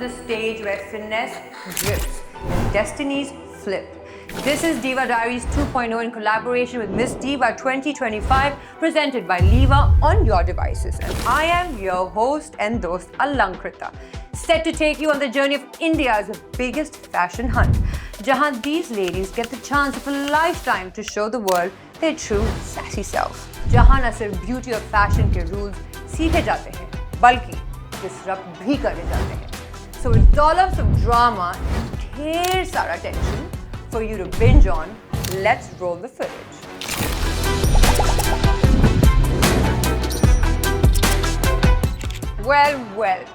the stage where finesse drifts and destinies flip. This is Diva Diaries 2.0 in collaboration with Miss Diva 2025, presented by Liva on your devices. And I am your host and dost Alankrita, set to take you on the journey of India's biggest fashion hunt, jahan these ladies get the chance of a lifetime to show the world their true sassy self. Jahan na sirf beauty और fashion के rules सीखे जाते हैं, बल्कि disrupt भी करे जाते हैं. So with dollops of drama and ढेर सारा tension for you to binge on, let's roll the footage. Well.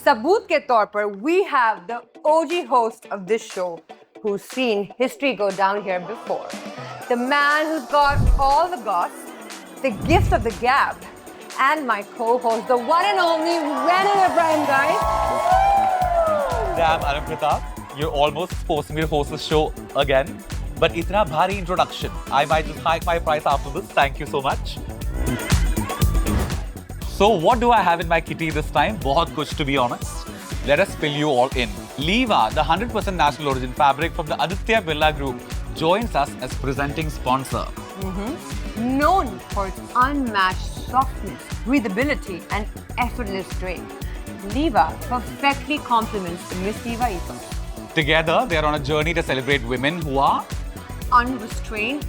सबूत के तौर पर we have the OG host of this show who's seen history go down here before. The man who's got all the goss, the gift of the gab, and my co-host, the one and only Renan Ibrahim, guys. Damn, Alankrita, you're almost forcing me to host this show again. But itna bhari introduction. I might just hike my price after this. Thank you so much. So what do I have in my kitty this time? Bahut kuch, to be honest. Let us fill you all in. Liva, the 100% national origin fabric from the Aditya Birla Group, joins us as presenting sponsor. Known for its unmatched softness, breathability, and effortless drape, Liva perfectly complements the Miss Diva ethos. Together, they are on a journey to celebrate women who are unrestrained,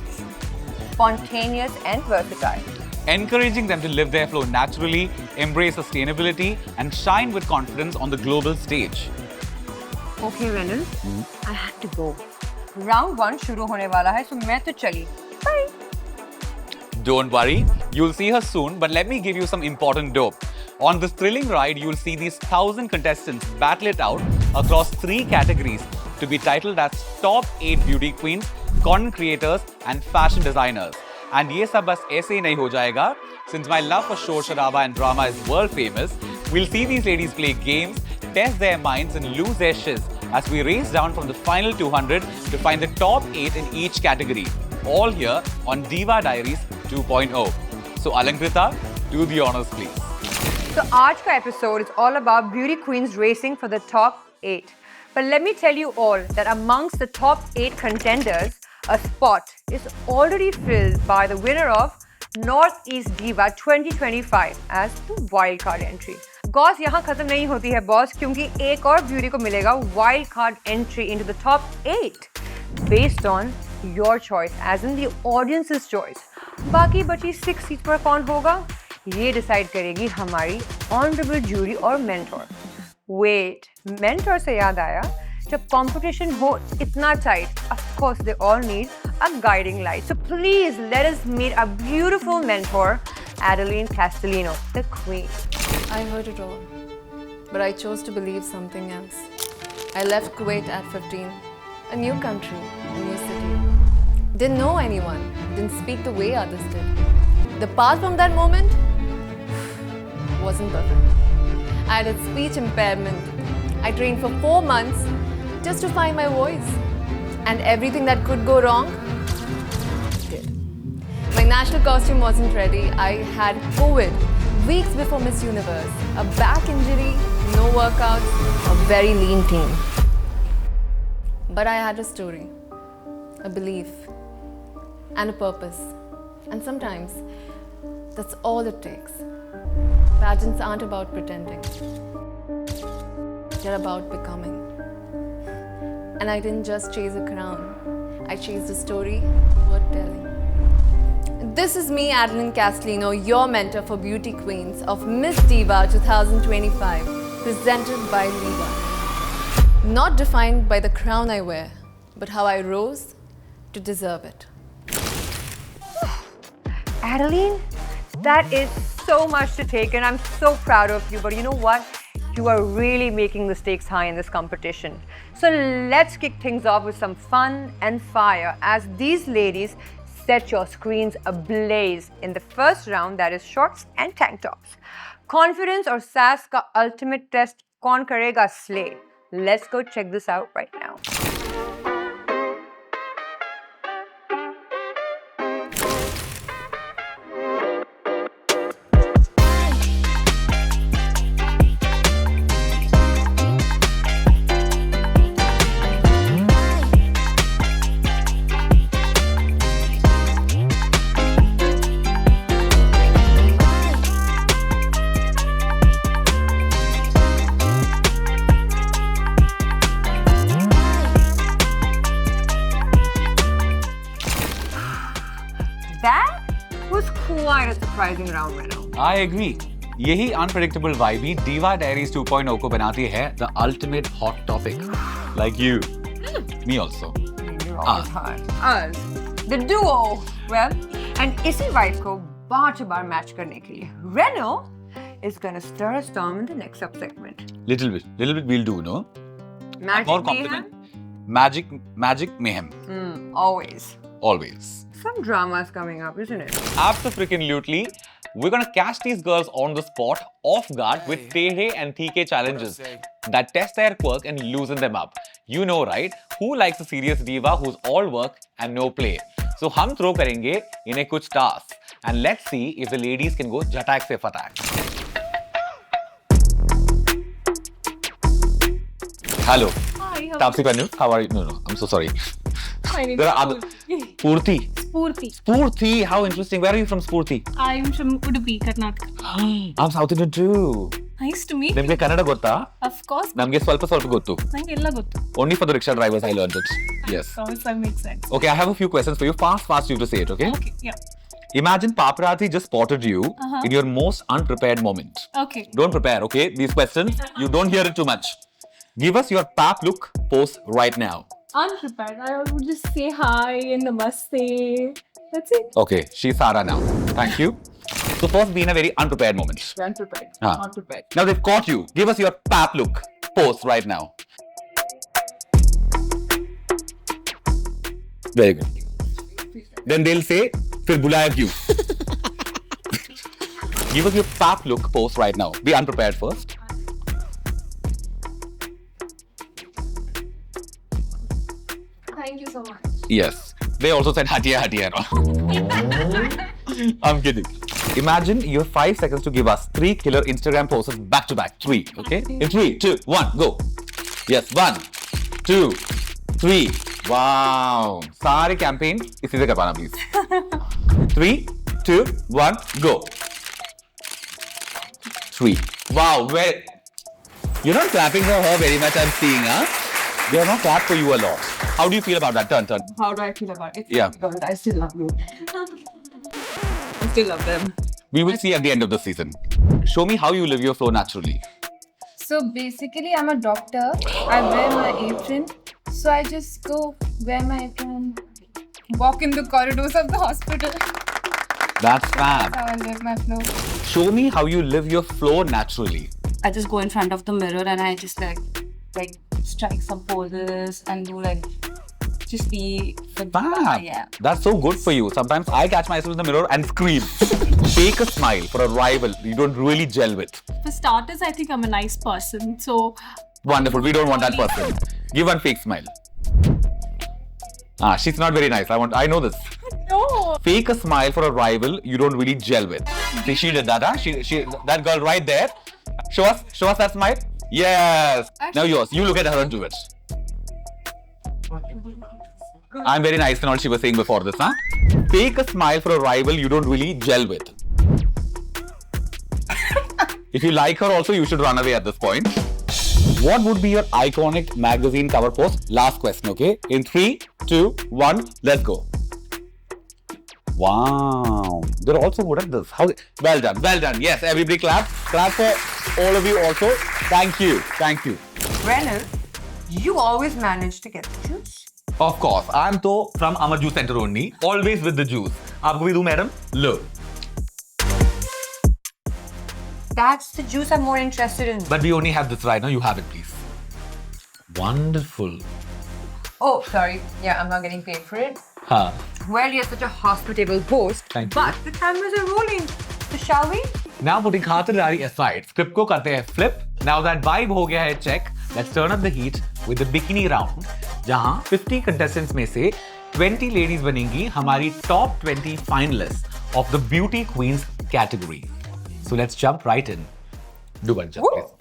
spontaneous, and versatile. Encouraging them to live their flow naturally, embrace sustainability, and shine with confidence on the global stage. Okay, Renan, I had to go. Round 1 शुरू होने वाला है, so मैं तो चली. Bye. Don't worry, you'll see her soon, but let me give you some important dope. On this thrilling ride, you'll see these 1,000 contestants battle it out across 3 categories to be titled as Top 8 Beauty Queens, Content Creators, and Fashion Designers. And ये सब बस ऐसे ही नहीं हो जाएगा. Since my love for shor sharaba and drama is world famous, we'll see these ladies play games, test their minds, and lose their shiz as we race down from the final 200 to find the top 8 in each category. All here on Diva Diaries 2.0. So Alankrita, do the honors, please. So आज का episode is all about beauty queens racing for the top 8. But let me tell you all that amongst the top 8 contenders, a spot is already filled by the winner of Northeast Diva 2025 as the wildcard entry. Goss यहाँ खत्म नहीं होती है boss, क्योंकि एक और beauty को मिलेगा wildcard entry into the top 8 based on your choice, as in the audience's choice. बाकी बची 6 seats पर कौन होगा, ये decide करेगी हमारी honorable jury और mentor. Wait, mentor से याद आया, जब competition हो इतना tight, of course they all need a guiding light. So please let us meet a beautiful mentor, Adeline Castellino, the queen. I heard it all, but I chose to believe something else. I left Kuwait at 15, a new country, a new city. Didn't know anyone, didn't speak the way others did. The path from that moment wasn't perfect. I had a speech impairment. I trained for 4 months just to find my voice. And everything that could go wrong did. My national costume wasn't ready. I had COVID weeks before Miss Universe, a back injury, no workouts, a very lean team. But I had a story, a belief, and a purpose. And sometimes that's all it takes. Pageants aren't about pretending. They're about becoming. And I didn't just chase a crown. I chased a story worth telling. This is me, Adeline Castellino, your mentor for Beauty Queens of Miss Diva 2025, presented by Liva. Not defined by the crown I wear, but how I rose to deserve it. Adeline, that is so much to take, and I'm so proud of you. But you know what? You are really making the stakes high in this competition. So let's kick things off with some fun and fire as these ladies set your screens ablaze in the first round, that is shorts and tank tops. Confidence or sass ka ultimate test, kaun karega slay? Let's go check this out right now. around Reno. I agree. यही unpredictable vibe ही Diva Diaries 2.0 को बनाती है the ultimate hot topic. Like you. Me also. You're always hard. Us. The duo. Well, and इसी vibe को बार match करने के लिए Reno is gonna stir a storm in the next subsegment. Little bit we'll do, no? Magic More mayhem? compliment. Magic mayhem. Always. Always. Some drama's coming up, isn't it? Absolutely. We're gonna catch these girls on the spot, off guard, with Tehe and TK challenges that test their quirk and loosen them up. You know, right? Who likes a serious diva who's all work and no play? So हम throw करेंगे इन्हें कुछ tasks and let's see if the ladies can go झटाक से फटाक. Hello. Hi, Tapsi Panu, how are you? No, I'm so sorry. my name There is are other. Purti. Spurti. Spurti, how interesting. Where are you from, Spurti? I'm from Udupi, Karnataka. I'm South Indian too. Nice to meet you. ನಿಮಗೆ ಕನ್ನಡ ಗೊತ್ತಾ? Of course, ನಮಗೆ ಸ್ವಲ್ಪ ಗೊತ್ತು. ನಂಗೆ ಎಲ್ಲ ಗೊತ್ತು. Only for the rickshaw drivers I learned it. Yes. Of course, that makes sense. Okay, I have a few questions for you. Fast you to say it, okay? Okay, yeah. Imagine paparazzi just spotted you in your most unprepared moment. Okay. Don't prepare, okay? These questions, you don't hear it too much. Give us your pap look pose right now. Unprepared. I would just say hi and namaste. That's it. Okay, she's Sara now. Thank you. So first, be in a very unprepared moment. Unprepared. Ah. Not prepared. Now they've caught you. Give us your pap look pose right now. Very good. Then they'll say, "Fir bulaya kyun?" Give us your pap look pose right now. Be unprepared first. Thank you so much. Yes. They also said hatiya. I'm kidding. Imagine you have 5 seconds to give us 3 killer Instagram poses back to back. 3, okay? In 3, 2, 1, go. Yes, 1, 2, 3. Wow. Sari campaign इसी से करवाना please. 3, 2, 1, go. 3. Wow. You're not clapping for her very much, I'm seeing, huh? They have not clapped for you a lot. How do you feel about that? Turn. How do I feel about it? Yeah. God, I still love you. I still love them. We will see at the end of the season. Show me how you live your flow naturally. So basically, I'm a doctor. I wear my apron. So I just go wear my apron, walk in the corridors of the hospital. That's fab. That's how I live my flow. Show me how you live your flow naturally. I just go in front of the mirror and I just like strike some poses and do like just be Fab. yeah. That's so good for you. Sometimes I catch myself in the mirror and scream. Fake a smile for a rival you don't really gel with. For starters, I think I'm a nice person. So, Wonderful. We don't want that person. Give one fake smile. She's not very nice. I know this. no. Fake a smile for a rival you don't really gel with. See, she did that, huh? She that girl right there. Show us that smile. Yes. Now yours. You look at her and do it. I'm very nice and all she was saying before this, huh? Fake a smile for a rival you don't really gel with. If you like her also, you should run away at this point. What would be your iconic magazine cover pose? Last question, okay? In 3, 2, 1, let's go. Wow. They're also good at this. Well done. Yes, everybody clap. Clap for all of you also. Thank you. Reno, you always manage to get the juice. Of course, I'm from Amar Juice Center only. Always with the juice. Aapko bhi do, madam? Look. That's the juice I'm more interested in. But we only have this right now. You have it, please. Wonderful. Oh, sorry. Yeah, I'm not getting paid for it. Huh. Well, you're such a hospitable host. Thank you. But the cameras are rolling. So shall we? Now putting khatirdaari aside, script ko karte hai flip. Now that vibe ho gaya hai check, let's turn up the heat with the bikini round. जहाँ 50 contestants में से 20 ladies बनेंगी हमारी top 20 finalists of the Beauty Queens category. So let's jump right in. Do one jump, please.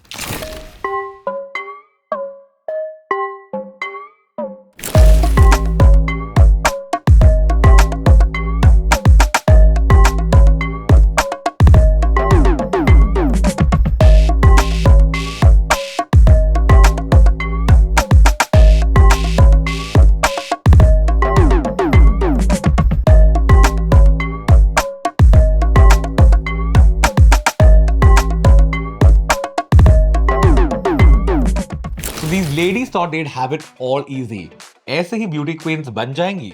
Ladies thought they'd have it all easy. ऐसे ही beauty queens बन जाएंगी.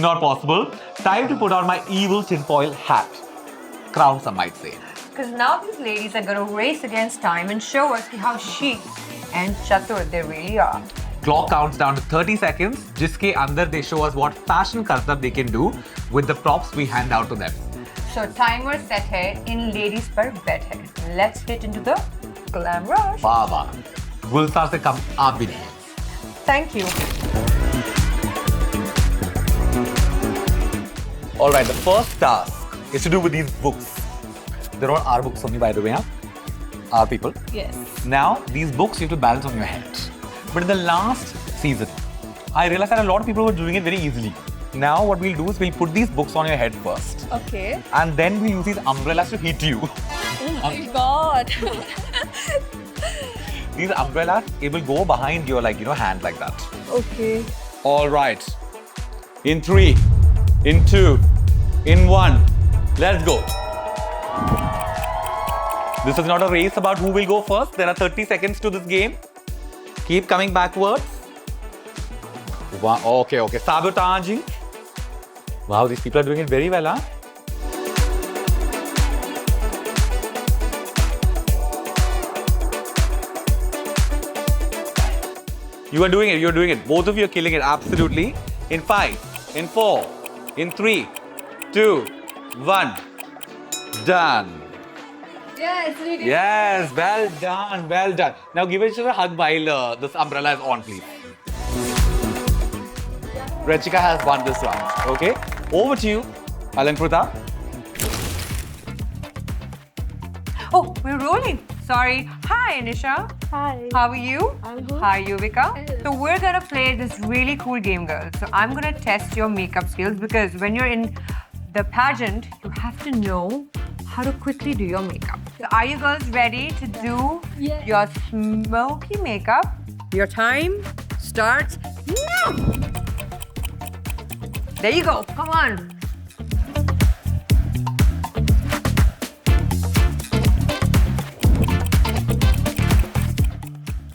Not possible. Time to put on my evil tinfoil hat. Crown, some might say. Because now these ladies are going to race against time and show us how chic and chatur they really are. Clock counts down to 30 seconds, जिसके अंदर they show us what fashion करतब they can do with the props we hand out to them. So timer set है, in ladies पर bet है. Let's get into the glam rush. वाह वाह, गुलजार से कम आप भी नहीं. Thank you. All right, the first task is to do with these books. They're all our books only, by the way, huh? Our people. Yes. Now, these books you have to balance on your head. But in the last season, I realized that a lot of people were doing it very easily. Now, what we'll do is we'll put these books on your head first. Okay. And then we'll use these umbrellas to hit you. Oh my god. These umbrellas, it will go behind your, like, hand like that. Okay. All right. In 3, in 2, in 1. Let's go. This is not a race about who will go first. There are 30 seconds to this game. Keep coming backwards. Wow. Okay. Sabotaging. Wow, these people are doing it very well, huh? You're doing it. Both of you are killing it, absolutely. In 5, in 4, in 3, 2, 1. Done. Yes, we did. Yes, well done. Now give each other a hug while this umbrella is on, please. Rachika has won this round. Okay, over to you, Alankruta. Oh, we're rolling. Sorry. Hi, Anisha. Hi. How are you? I'm good. Hi, Yuvika. Hello. So we're gonna play this really cool game, girls. So I'm gonna test your makeup skills because when you're in the pageant, you have to know how to quickly do your makeup. So are you girls ready to do Yes. your smoky makeup? Your time starts now. There you go. Come on.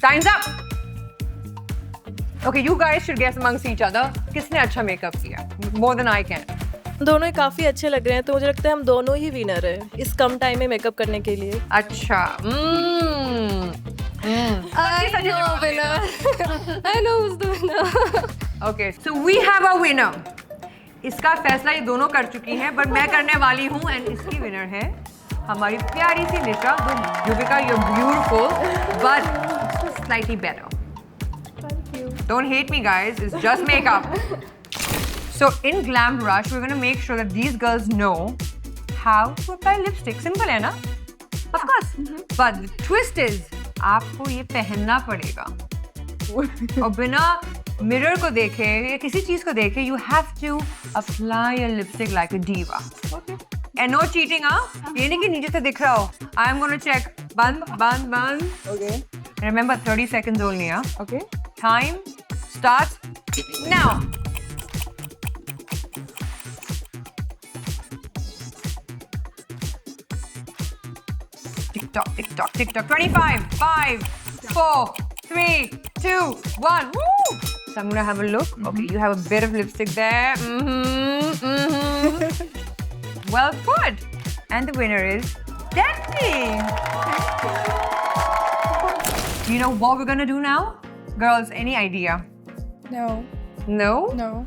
Time's up. Okay, you guys should guess amongst each other. किसने अच्छा makeup किया? More than I can. दोनों ही काफी अच्छे लग रहे हैं तो मुझे लगता है हम दोनों ही विनर हैं इस कम टाइम में मेकअप करने के लिए अच्छा. I know winner. I know who's the winner. Okay, so we have a winner. इसका फैसला ये दोनों कर चुकी हैं, but मैं करने वाली हूँ and इसकी winner है हमारी प्यारी सी निशा. Yuvika, you're beautiful, but slightly better. Thank you. Don't hate me, guys. It's just makeup. So in Glam Rush, we're gonna make sure that these girls know how to apply lipstick. Simple है ना? Of course. But the twist is, आपको ये पहनना पड़ेगा. और बिना mirror को देखे या किसी चीज को देखे, you have to apply your lipstick like a diva. Okay. And no cheating, हाँ? ये नहीं कि नीचे से दिख रहा हो. I'm gonna check. बंद. Okay. Remember, 30 seconds only, हाँ? Okay. Time starts now. Tick tock. 25, 5, 4, 3, 2, 1. Woo! So I'm gonna have a look. Okay, you have a bit of lipstick there. Well put. And the winner is Daphne. Do you know what we're gonna do now? Girls, any idea? No. No? No.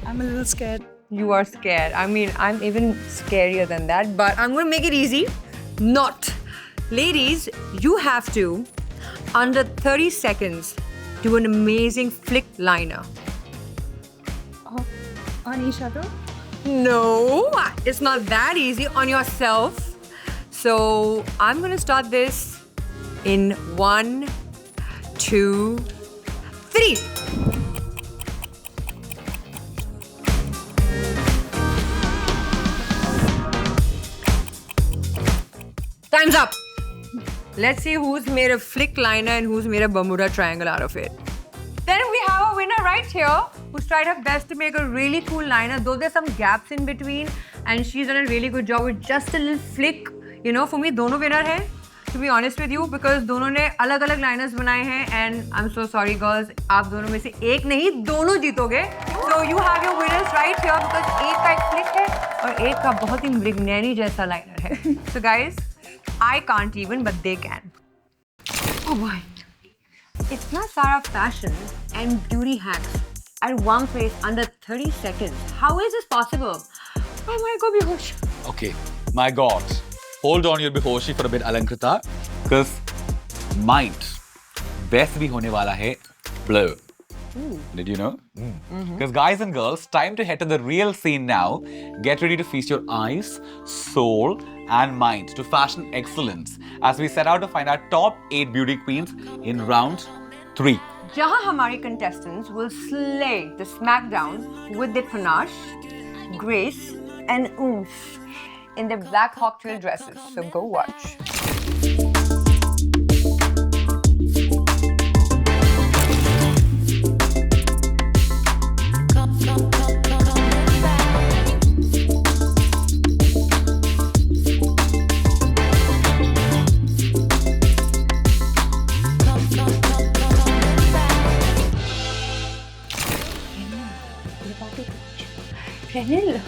I'm a little scared. You are scared. I mean, I'm even scarier than that, but I'm gonna make it easy. Not. Ladies, you have to, under 30 seconds, do an amazing flick liner. On each other? No, it's not that easy on yourself. So I'm gonna start this in 1, 2, 3. Time's up. Let's see who's made a flick liner and who's made a Bermuda triangle out of it. Then we have a winner right here who's tried her best to make a really cool liner, though there's some gaps in between, and she's done a really good job with just a little flick. You know, for me, dono winner hai. to be honest with you, because दोनों ने अलग-अलग liners बनाए हैं and I'm so sorry girls, आप दोनों में से एक नहीं दोनों जीतोगे. So you have your winners right here because एक का एक flick है और एक का बहुत ही मृगनैनी जैसा liner है. So guys, I can't even, but they can. Oh boy. इतना सारा fashion and beauty hacks at one place under 30 seconds. How is this possible? Oh my God, Behosh. Okay, my God. Hold on your Behoshi for a bit, Alankrita, because might best भी होने वाला है blur. Did you know? Because guys and girls, time to head to the real scene now. Get ready to feast your eyes, soul, and mind to fashion excellence as we set out to find our top 8 beauty queens in round 3. जहाँ हमारे contestants will slay the smackdown with their panache, grace, and oomph in their black cocktail dresses. So go watch. रेनिल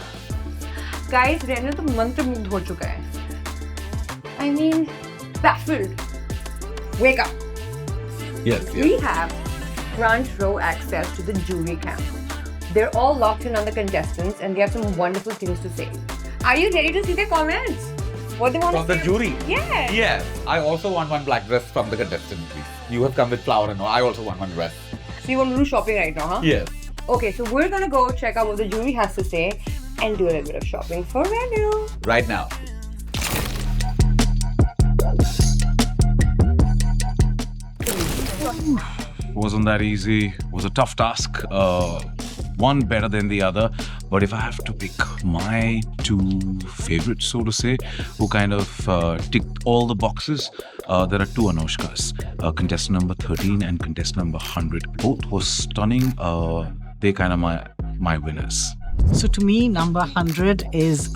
guys रेनिल तो मंत्रमुग्ध हो चुका है. I mean, baffled. Wake up. Yes, We have front row access to the jury camp. They're all locked in on the contestants and they have some wonderful things to say. Are you ready to see their comments? What they want From to the say? jury? Yeah. Yes. I also want one black dress from the contestant, please. You have come with flower and all. I also want one dress. So you want to do shopping right now, huh? Yes. Okay, so we're gonna go check out what the jury has to say and do a little bit of shopping for Renu. Right now. Wasn't that easy. It was a tough task. One better than the other. But if I have to pick my two favorites, so to say, who kind of ticked all the boxes, there are two Anushkas. Contestant number 13 and contestant number 100. Both were stunning. They kind of my winners. So to me, number 100 is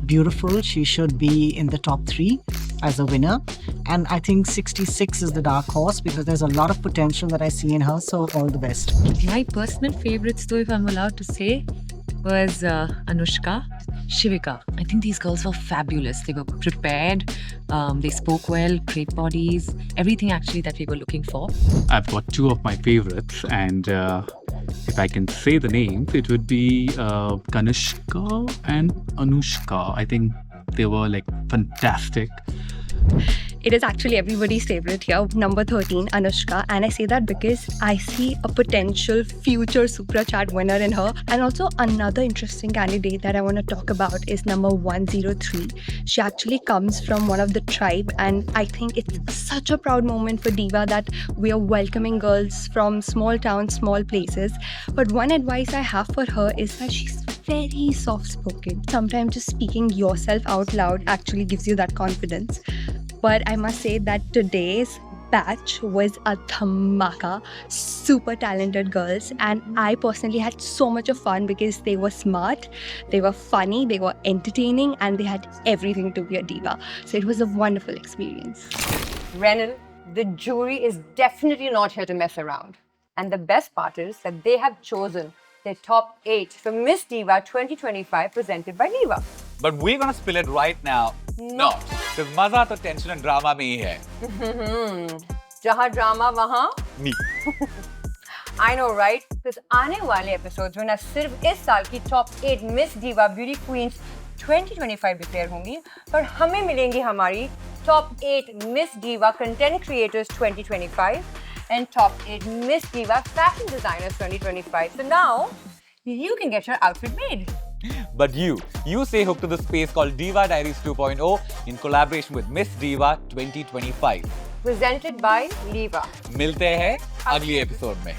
beautiful. She should be in the top 3 as a winner. And I think 66 is the dark horse because there's a lot of potential that I see in her. So all the best. My personal favorites, though, if I'm allowed to say, was Anushka, Shivika. I think these girls were fabulous. They were prepared. They spoke well, great bodies, everything actually that we were looking for. I've got two of my favorites, and if I can say the names, it would be Kanishka and Anushka. I think they were like fantastic. It is actually everybody's favorite here, number 13, Anushka. And I say that because I see a potential future Supra Chat winner in her. And also another interesting candidate that I want to talk about is number 103. She actually comes from one of the tribe. And I think it's such a proud moment for Diva that we are welcoming girls from small towns, small places. But one advice I have for her is that she's very soft-spoken. Sometimes just speaking yourself out loud actually gives you that confidence. But I must say that today's batch was a dhamaka, super talented girls, and I personally had so much of fun because they were smart, they were funny, they were entertaining, and they had everything to be a diva. So it was a wonderful experience. Renal, the jury is definitely not here to mess around. And the best part is that they have chosen their top 8 for Miss Diva 2025 presented by Diva. But we're gonna spill it right now. No. Because maza to tension and drama mein hi hai. Jahan drama, wahan me. I know, right? Because आने वाले episodes में ना सिर्फ इस साल की top 8 Miss Diva Beauty Queens 2025 declare होंगी, पर हमें मिलेंगी हमारी top 8 Miss Diva Content Creators 2025 and top 8 Miss Diva Fashion Designers 2025. So now you can get your outfit made. But you say hook to the space called Diva Diaries 2.0 in collaboration with Miss Diva 2025. Presented by Liva. मिलते हैं अगली episode में.